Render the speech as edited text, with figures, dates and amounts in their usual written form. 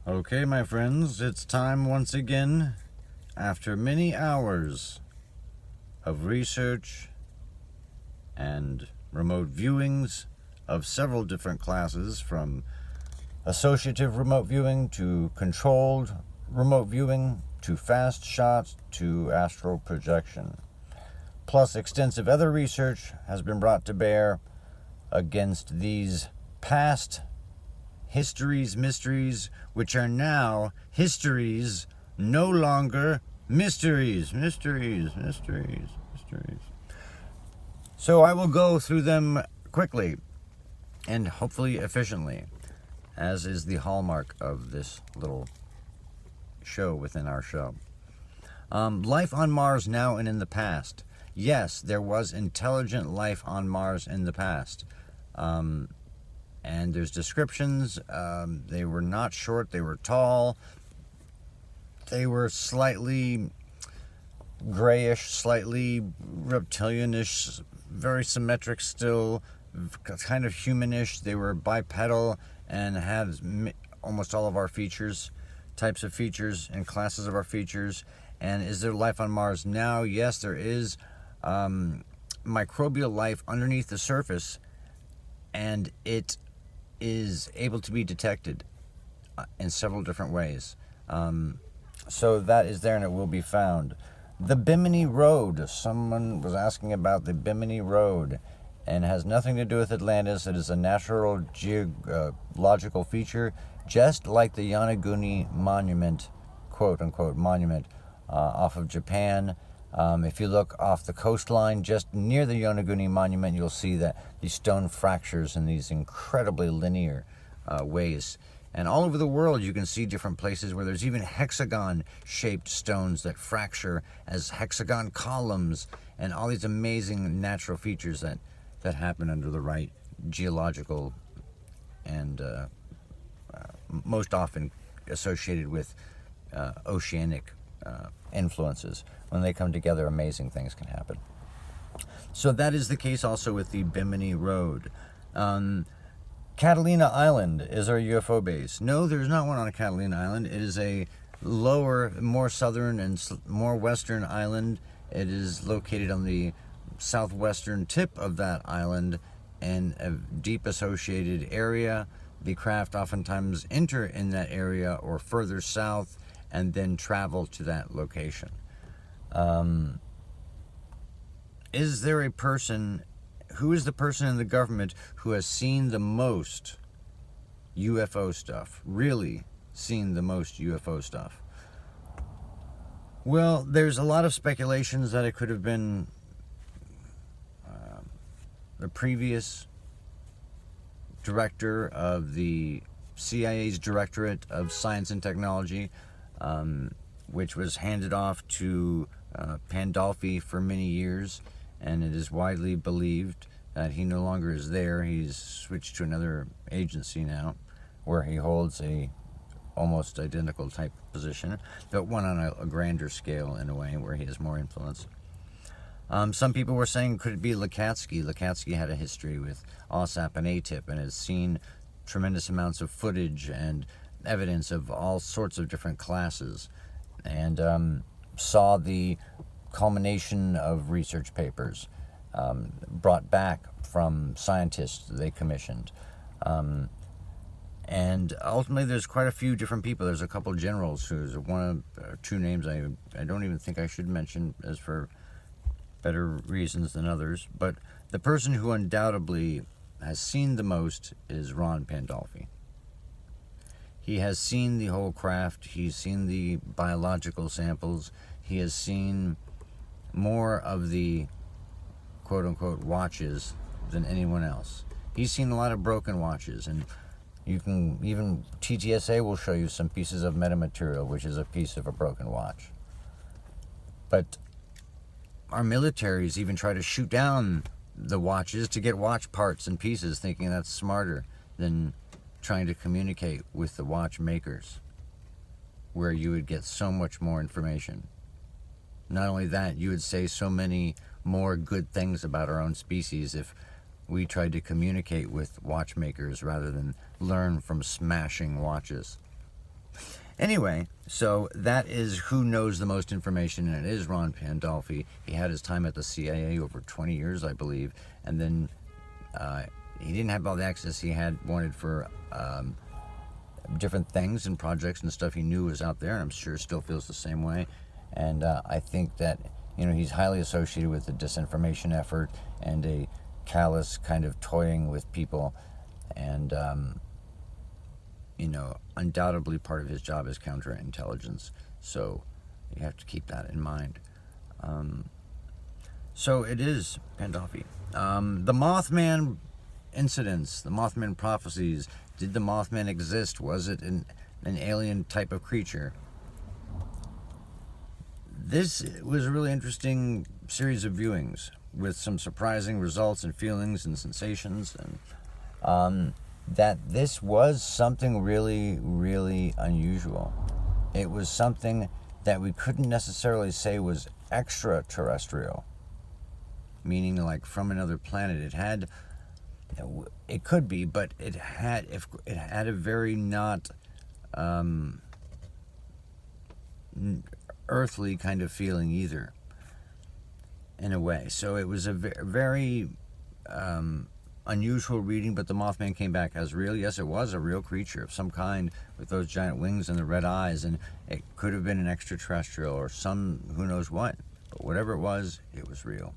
Okay, my friends, it's time once again, after many hours of research and remote viewings of several different classes, from associative remote viewing to controlled remote viewing to fast shots to astral projection. Plus, extensive other research has been brought to bear against these past histories, mysteries, which are now histories, no longer mysteries. So I will go through them quickly and hopefully efficiently, as is the hallmark of this little show within our show. Life on Mars now and in the past. Yes, there was intelligent life on Mars in the past. And there's descriptions. They were not short, they were tall. They were slightly grayish, slightly reptilianish, very symmetric still, kind of humanish. They were bipedal and had almost all of our features, types of features and classes of our features. And is there life on Mars now? Yes, there is microbial life underneath the surface, and it is able to be detected in several different ways. So that is there and it will be found. The Bimini Road. Someone was asking about the Bimini Road, and has nothing to do with Atlantis. It is a natural geological feature, just like the Yonaguni Monument, quote unquote monument, off of Japan. If you look off the coastline just near the Yonaguni Monument, you'll see that these stone fractures in these incredibly linear ways. And all over the world, you can see different places where there's even hexagon-shaped stones that fracture as hexagon columns, and all these amazing natural features that happen under the right geological and most often associated with oceanic influences. When they come together, amazing things can happen. So that is the case also with the Bimini Road. Catalina Island is our UFO base. No, there's not one on Catalina Island. It is a lower, more southern and more western island. It is located on the southwestern tip of that island in a deep associated area. The craft oftentimes enter in that area or further south and then travel to that location. Is there a person, who is the person in the government who has seen the most UFO stuff? Really seen the most UFO stuff? Well, there's a lot of speculations that it could have been the previous director of the CIA's Directorate of Science and Technology, which was handed off to Pandolfi for many years, and it is widely believed that he no longer is there. He's switched to another agency now, where he holds a almost identical type position, but one on a grander scale in a way, where he has more influence. Some people were saying, could it be Lakatsky? Lakatsky had a history with OSAP and ATIP and has seen tremendous amounts of footage and evidence of all sorts of different classes, and saw the culmination of research papers brought back from scientists they commissioned. And ultimately, there's quite a few different people. There's a couple generals who's one of two names I don't even think I should mention, as for better reasons than others. But the person who undoubtedly has seen the most is Ron Pandolfi. He has seen the whole craft. He's seen the biological samples. He has seen more of the quote-unquote watches than anyone else. He's seen a lot of broken watches, and you can even, TTSA will show you some pieces of metamaterial, which is a piece of a broken watch. But our militaries even try to shoot down the watches to get watch parts and pieces, thinking that's smarter than trying to communicate with the watchmakers, where you would get so much more information. Not only that, you would say so many more good things about our own species if we tried to communicate with watchmakers rather than learn from smashing watches. Anyway, so that is who knows the most information, and it is Ron Pandolfi. He had his time at the CIA over 20 years, I believe, and then he didn't have all the access he had wanted for different things and projects and stuff he knew was out there, and I'm sure still feels the same way. And I think that, you know, he's highly associated with the disinformation effort and a callous kind of toying with people, and you know, undoubtedly part of his job is counterintelligence, so you have to keep that in mind. So it is Pandolfi. The Mothman incidents, the Mothman prophecies. Did the Mothman exist? Was it an alien type of creature? This was a really interesting series of viewings with some surprising results and feelings and sensations, and that this was something really, really unusual. It was something that we couldn't necessarily say was extraterrestrial, meaning like from another planet. It could be, but it had a very not earthly kind of feeling either, in a way. So it was a very unusual reading, but the Mothman came back as real. Yes, it was a real creature of some kind with those giant wings and the red eyes, and it could have been an extraterrestrial or some who knows what. But whatever it was real.